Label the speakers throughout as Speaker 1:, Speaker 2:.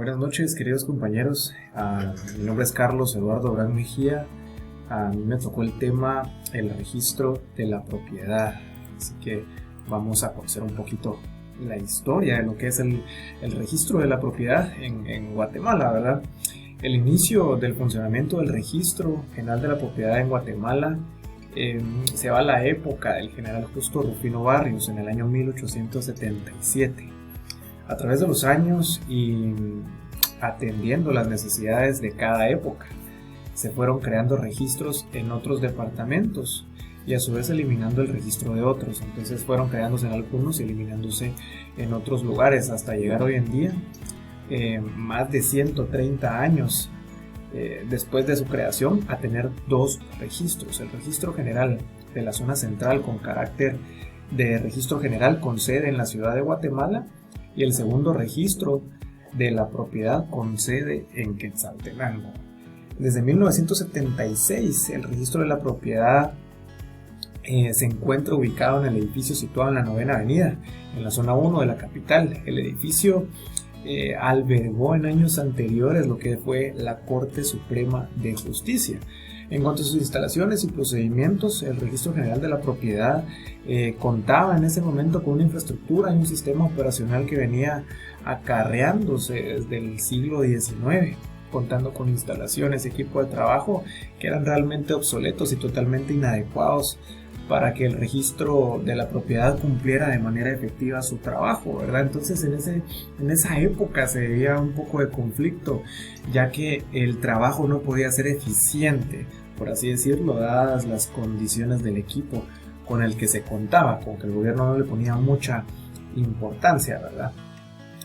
Speaker 1: Buenas noches, queridos compañeros. Mi nombre es Carlos Eduardo Durán Mejía. A mí me tocó el tema el registro de la propiedad. Así que vamos a conocer un poquito la historia de lo que es el registro de la propiedad en Guatemala, ¿verdad? El inicio del funcionamiento del registro general de la propiedad en Guatemala se va a la época del general Justo Rufino Barrios en el año 1877. A través de los años y atendiendo las necesidades de cada época, se fueron creando registros en otros departamentos y a su vez eliminando el registro de otros. Entonces fueron creándose en algunos y eliminándose en otros lugares hasta llegar hoy en día, más de 130 años después de su creación, a tener dos registros: el registro general de la zona central con carácter de registro general con sede en la ciudad de Guatemala y el segundo registro de la propiedad con sede en Quetzaltenango. Desde 1976 el registro de la propiedad se encuentra ubicado en el edificio situado en la 9ª Avenida, en la zona 1 de la capital. El edificio albergó en años anteriores lo que fue la Corte Suprema de Justicia. En cuanto a sus instalaciones y procedimientos, el Registro General de la Propiedad contaba en ese momento con una infraestructura y un sistema operacional que venía acarreándose desde el siglo XIX, contando con instalaciones y equipo de trabajo que eran realmente obsoletos y totalmente inadecuados para que el registro de la propiedad cumpliera de manera efectiva su trabajo, ¿verdad? Entonces en esa época se veía un poco de conflicto, ya que el trabajo no podía ser eficiente, por así decirlo, dadas las condiciones del equipo con el que se contaba, con que el gobierno no le ponía mucha importancia, ¿verdad?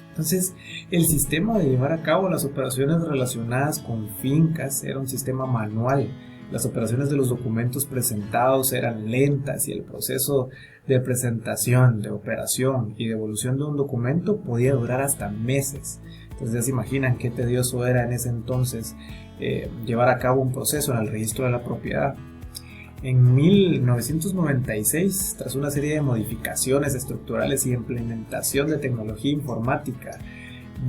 Speaker 1: Entonces, el sistema de llevar a cabo las operaciones relacionadas con fincas era un sistema manual. Las operaciones de los documentos presentados eran lentas y el proceso de presentación, de operación y devolución de un documento podía durar hasta meses. Entonces ya se imaginan qué tedioso era en ese entonces llevar a cabo un proceso en el registro de la propiedad. En 1996, tras una serie de modificaciones estructurales y implementación de tecnología informática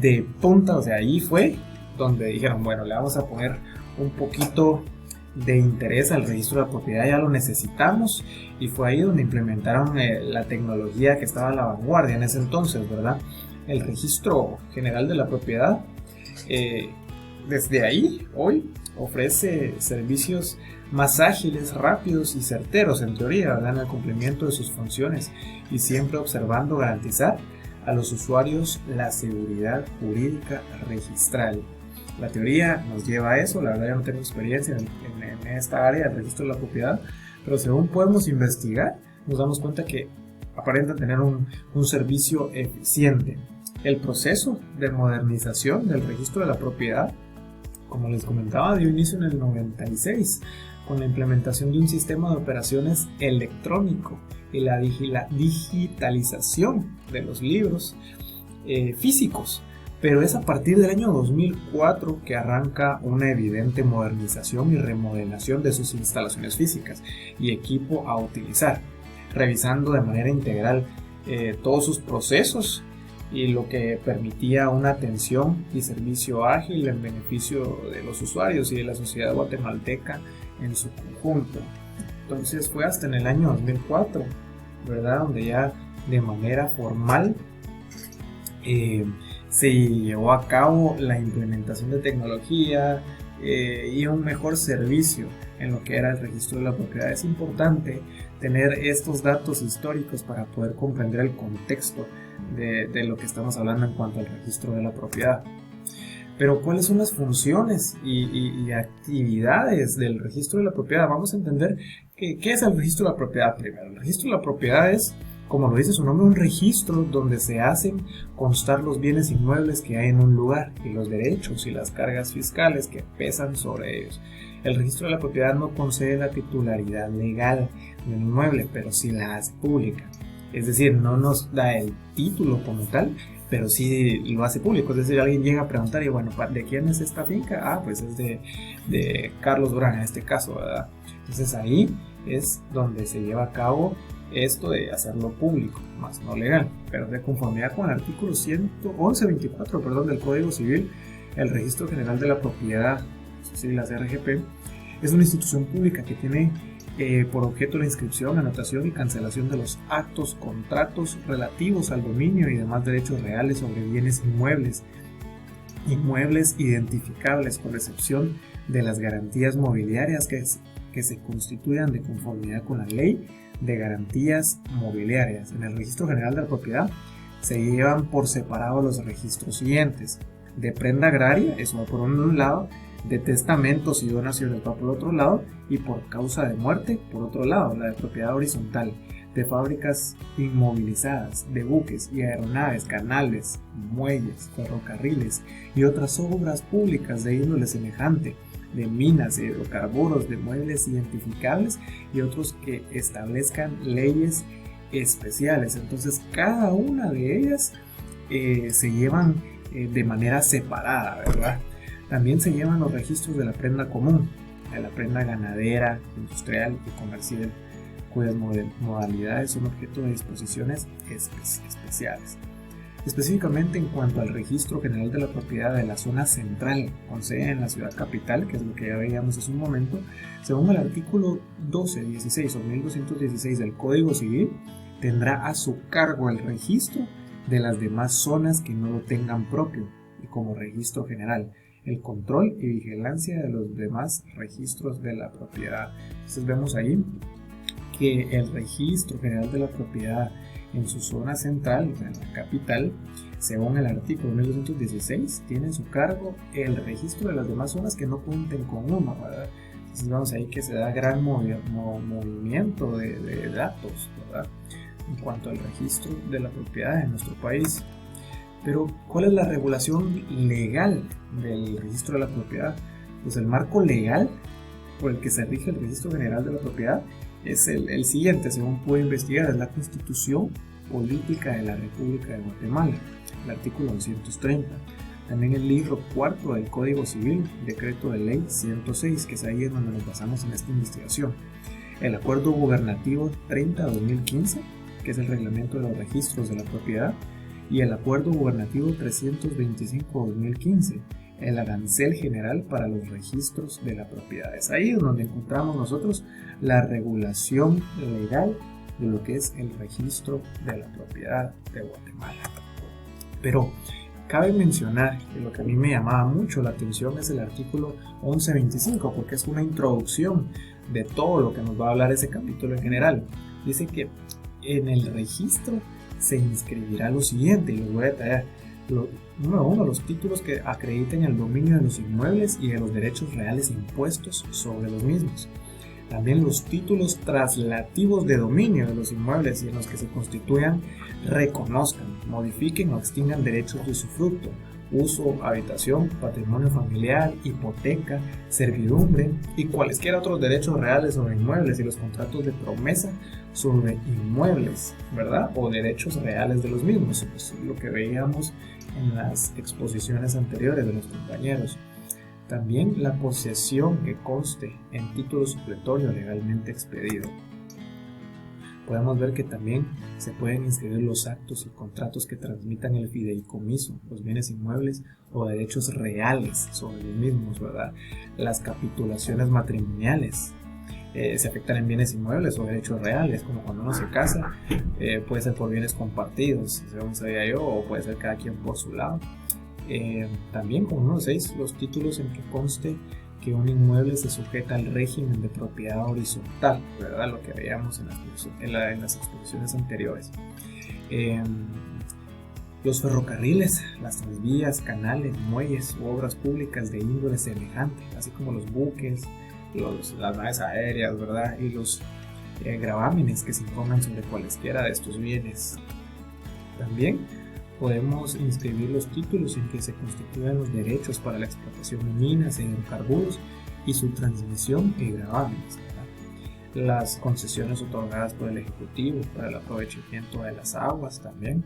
Speaker 1: de punta, o sea, ahí fue donde dijeron, bueno, le vamos a poner un poquito de interés al registro de la propiedad, ya lo necesitamos, y fue ahí donde implementaron la tecnología que estaba a la vanguardia en ese entonces, ¿verdad? El registro general de la propiedad, desde ahí, hoy, ofrece servicios más ágiles, rápidos y certeros en teoría, ¿verdad?, en el cumplimiento de sus funciones y siempre observando garantizar a los usuarios la seguridad jurídica registral. La teoría nos lleva a eso. La verdad, yo no tengo experiencia en esta área del registro de la propiedad, pero según podemos investigar, nos damos cuenta que aparentan tener un servicio eficiente. El proceso de modernización del registro de la propiedad, como les comentaba, dio inicio en el 96 con la implementación de un sistema de operaciones electrónico y la digitalización de los libros físicos. Pero es a partir del año 2004 que arranca una evidente modernización y remodelación de sus instalaciones físicas y equipo a utilizar, revisando de manera integral todos sus procesos, y lo que permitía una atención y servicio ágil en beneficio de los usuarios y de la sociedad guatemalteca en su conjunto. Entonces fue hasta en el año 2004, ¿verdad?, donde ya de manera formal se llevó a cabo la implementación de tecnología y un mejor servicio en lo que era el registro de la propiedad. Es importante tener estos datos históricos para poder comprender el contexto de lo que estamos hablando en cuanto al registro de la propiedad. Pero ¿cuáles son las funciones y actividades del registro de la propiedad? Vamos a entender qué es el registro de la propiedad primero. El registro de la propiedad es, como lo dice su nombre, un registro donde se hacen constar los bienes inmuebles que hay en un lugar y los derechos y las cargas fiscales que pesan sobre ellos. El registro de la propiedad no concede la titularidad legal del inmueble, pero sí la hace pública. Es decir, no nos da el título como tal, pero sí lo hace público. Es decir, alguien llega a preguntar y bueno, ¿de quién es esta finca? Ah, pues es de Carlos Durán en este caso, ¿verdad? Entonces ahí es donde se lleva a cabo esto de hacerlo público, más no legal, pero de conformidad con el artículo 1124, del Código Civil, el Registro General de la Propiedad, sus siglas RGP, es una institución pública que tiene por objeto la inscripción, anotación y cancelación de los actos, contratos relativos al dominio y demás derechos reales sobre bienes inmuebles identificables, con excepción de las garantías mobiliarias que se constituyan de conformidad con la ley de garantías mobiliarias. En el Registro General de la Propiedad se llevan por separado los registros siguientes: de prenda agraria, eso va por un lado; de testamentos y donaciones va por otro lado; y por causa de muerte por otro lado, la de propiedad horizontal; de fábricas inmovilizadas, de buques y aeronaves, canales, muelles, ferrocarriles y otras obras públicas de índole semejante; de minas, de hidrocarburos, de muebles identificables y otros que establezcan leyes especiales. Entonces, cada una de ellas se llevan de manera separada, ¿verdad? También se llevan los registros de la prenda común, de la prenda ganadera, industrial y comercial, cuyas modalidades son objeto de disposiciones especiales. Específicamente en cuanto al Registro General de la Propiedad de la zona central, con sede en la ciudad capital, que es lo que ya veíamos hace un momento, según el artículo 1216 o 1216 del Código Civil, tendrá a su cargo el registro de las demás zonas que no lo tengan propio, y como registro general, el control y vigilancia de los demás registros de la propiedad. Entonces vemos ahí que el Registro General de la Propiedad en su zona central, en la capital, según el artículo 1216, tiene en su cargo el registro de las demás zonas que no cuenten con uno, ¿verdad? Entonces vemos ahí que se da gran movimiento de datos, ¿verdad?, en cuanto al registro de la propiedad en nuestro país. Pero, ¿cuál es la regulación legal del registro de la propiedad? Pues el marco legal por el que se rige el Registro General de la Propiedad es el siguiente, según pude investigar: es la Constitución Política de la República de Guatemala, el artículo 230. También el libro cuarto del Código Civil, decreto de ley 106, que es ahí en donde nos basamos en esta investigación. El Acuerdo Gubernativo 30-2015, que es el reglamento de los registros de la propiedad, y el Acuerdo Gubernativo 325-2015, el arancel general para los registros de la propiedad. Es ahí donde encontramos nosotros la regulación legal de lo que es el registro de la propiedad de Guatemala. Pero cabe mencionar que lo que a mí me llamaba mucho la atención es el artículo 1125, porque es una introducción de todo lo que nos va a hablar ese capítulo en general. Dice que en el registro se inscribirá lo siguiente, y los voy a detallar. Número 1, los títulos que acrediten el dominio de los inmuebles y de los derechos reales impuestos sobre los mismos. También los títulos traslativos de dominio de los inmuebles y en los que se constituyan, reconozcan, modifiquen o extingan derechos de usufructo, uso, habitación, patrimonio familiar, hipoteca, servidumbre y cualesquiera otros derechos reales sobre inmuebles, y los contratos de promesa sobre inmuebles, ¿verdad?, o derechos reales de los mismos, pues lo que veíamos en las exposiciones anteriores de los compañeros. También la posesión que conste en título supletorio legalmente expedido. Podemos ver que también se pueden inscribir los actos y contratos que transmitan el fideicomiso, los bienes inmuebles o derechos reales sobre los mismos, ¿verdad? Las capitulaciones matrimoniales se afectan en bienes inmuebles o derechos reales, como cuando uno se casa, puede ser por bienes compartidos, según sabía yo, o puede ser cada quien por su lado. También, como número 6, los títulos en que conste que un inmueble se sujeta al régimen de propiedad horizontal, ¿verdad?, lo que veíamos en las exposiciones anteriores. Los ferrocarriles, las transvías, canales, muelles u obras públicas de índole semejante, así como los buques, las naves aéreas, ¿verdad?, y los gravámenes que se impongan sobre cualesquiera de estos bienes. También podemos inscribir los títulos en que se constituyan los derechos para la explotación de minas e hidrocarburos y su transmisión y gravámenes, ¿verdad? Las concesiones otorgadas por el Ejecutivo para el aprovechamiento de las aguas también,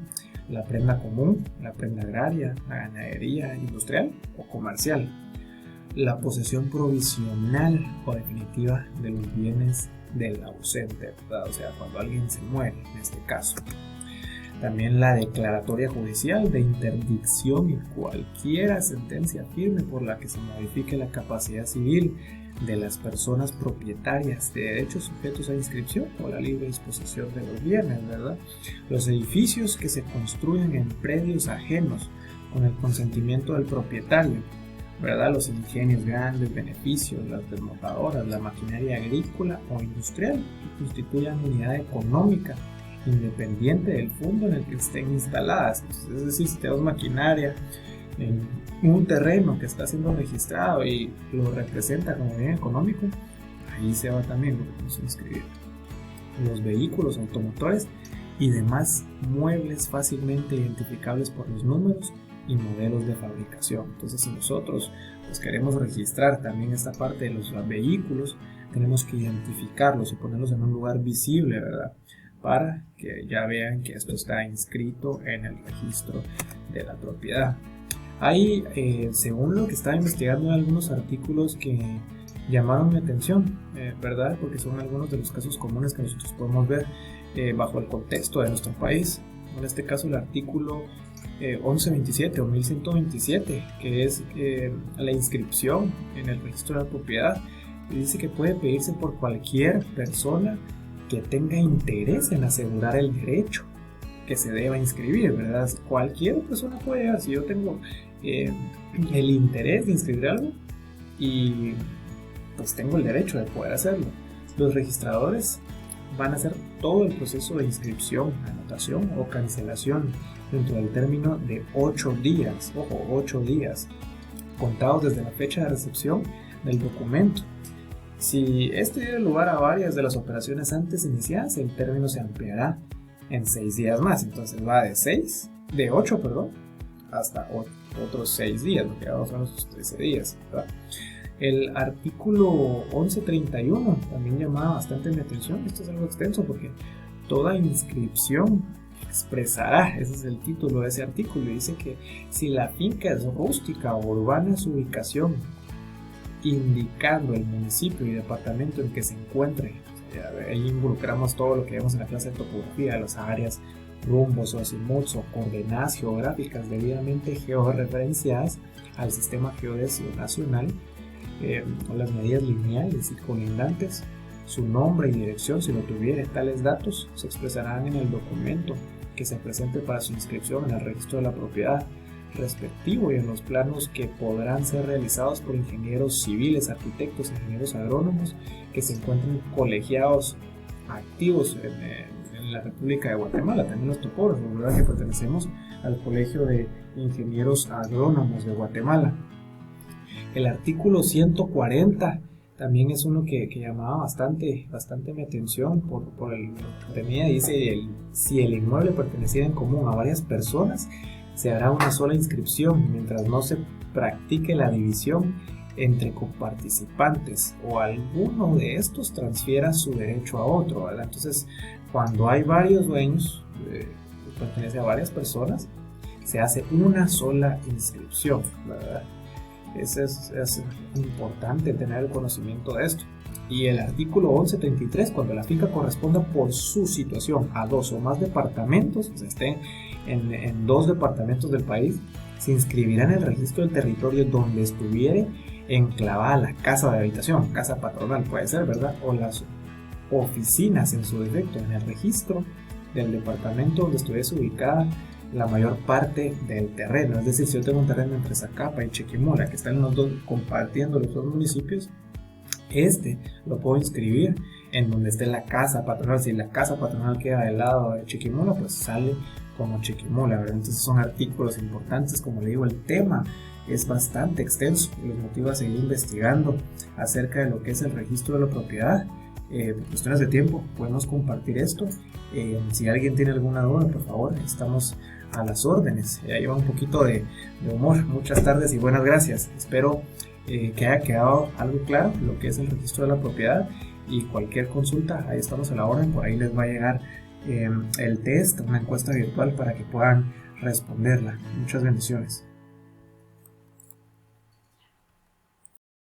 Speaker 1: la prenda común, la prenda agraria, la ganadería industrial o comercial, la posesión provisional o definitiva de los bienes del ausente, ¿verdad? O sea, cuando alguien se muere, en este caso. También la declaratoria judicial de interdicción y cualquier sentencia firme por la que se modifique la capacidad civil de las personas propietarias de derechos sujetos a inscripción o la libre disposición de los bienes, ¿verdad? Los edificios que se construyen en predios ajenos con el consentimiento del propietario, ¿verdad? Los ingenios grandes, beneficios, las desmotadoras, la maquinaria agrícola o industrial que constituyan unidad económica independiente del fondo en el que estén instaladas. Es decir, si tenemos maquinaria en un terreno que está siendo registrado y lo representa como bien económico, ahí se va también lo que vamos a inscribir. Los vehículos automotores y demás muebles fácilmente identificables por los números y modelos de fabricación. Entonces, si nosotros pues, queremos registrar también esta parte de los vehículos, tenemos que identificarlos y ponerlos en un lugar visible, ¿verdad? Para que ya vean que esto está inscrito en el registro de la propiedad. Hay, según lo que estaba investigando, algunos artículos que llamaron mi atención, ¿verdad? Porque son algunos de los casos comunes que nosotros podemos ver bajo el contexto de nuestro país. En este caso, el artículo 1127 o 1127, que es la inscripción en el registro de la propiedad, dice que puede pedirse por cualquier persona que tenga interés en asegurar el derecho que se deba inscribir, ¿verdad? Cualquier persona puede llegar. Si yo tengo el interés de inscribir algo y pues tengo el derecho de poder hacerlo. Los registradores van a hacer todo el proceso de inscripción, anotación o cancelación dentro del término de 8 días, ojo, 8 días, contados desde la fecha de recepción del documento. Si este diera lugar a varias de las operaciones antes iniciadas, el término se ampliará en 6 días más. Entonces va de 8, hasta otros 6 días, lo que ahora son los 13 días, ¿verdad? El artículo 1131 también llamaba bastante mi atención. Esto es algo extenso porque toda inscripción expresará, ese es el título de ese artículo, y dice que si la finca es rústica o urbana, su ubicación, indicando el municipio y departamento en que se encuentre. Ahí involucramos todo lo que vemos en la clase de topografía, las áreas, rumbos o azimuts o coordenadas geográficas debidamente georreferenciadas al sistema geodésio nacional, las medidas lineales y colindantes, su nombre y dirección, si lo tuviere. Tales datos se expresarán en el documento que se presente para su inscripción en el registro de la propiedad respectivo y en los planos que podrán ser realizados por ingenieros civiles, arquitectos, ingenieros agrónomos que se encuentren colegiados activos en la República de Guatemala. También los topógrafos, ¿verdad?, que pertenecemos al Colegio de Ingenieros Agrónomos de Guatemala. El artículo 140 también es uno que llamaba bastante mi atención por el que tenía. Dice, si el inmueble perteneciera en común a varias personas, se hará una sola inscripción mientras no se practique la división entre coparticipantes o alguno de estos transfiera su derecho a otro, ¿verdad? Entonces, cuando hay varios dueños, pertenece a varias personas, se hace una sola inscripción, ¿verdad? Es importante tener el conocimiento de esto. Y el artículo 1133, cuando la finca corresponda por su situación a 2 o más departamentos, o sea, estén en 2 departamentos del país, se inscribirá en el registro del territorio donde estuviere enclavada la casa de habitación, casa patronal puede ser, ¿verdad? O las oficinas en su defecto, en el registro del departamento donde estuviese ubicada la mayor parte del terreno. Es decir, si yo tengo un terreno entre Zacapa y Chiquimula, que están los dos compartiendo los 2 municipios, lo puedo inscribir en donde esté la casa patronal. Si la casa patronal queda del lado de Chiquimula, pues sale como Chiquimula, ¿verdad? Entonces son artículos importantes. Como le digo, el tema es bastante extenso y los motiva a seguir investigando acerca de lo que es el registro de la propiedad. Por cuestiones de tiempo podemos compartir esto. Si alguien tiene alguna duda, por favor, estamos a las órdenes. Ya lleva un poquito de humor. Muchas tardes y buenas gracias. Espero que haya quedado algo claro lo que es el registro de la propiedad, y cualquier consulta, ahí estamos a la orden. Por ahí les va a llegar el test, una encuesta virtual para que puedan responderla. Muchas bendiciones.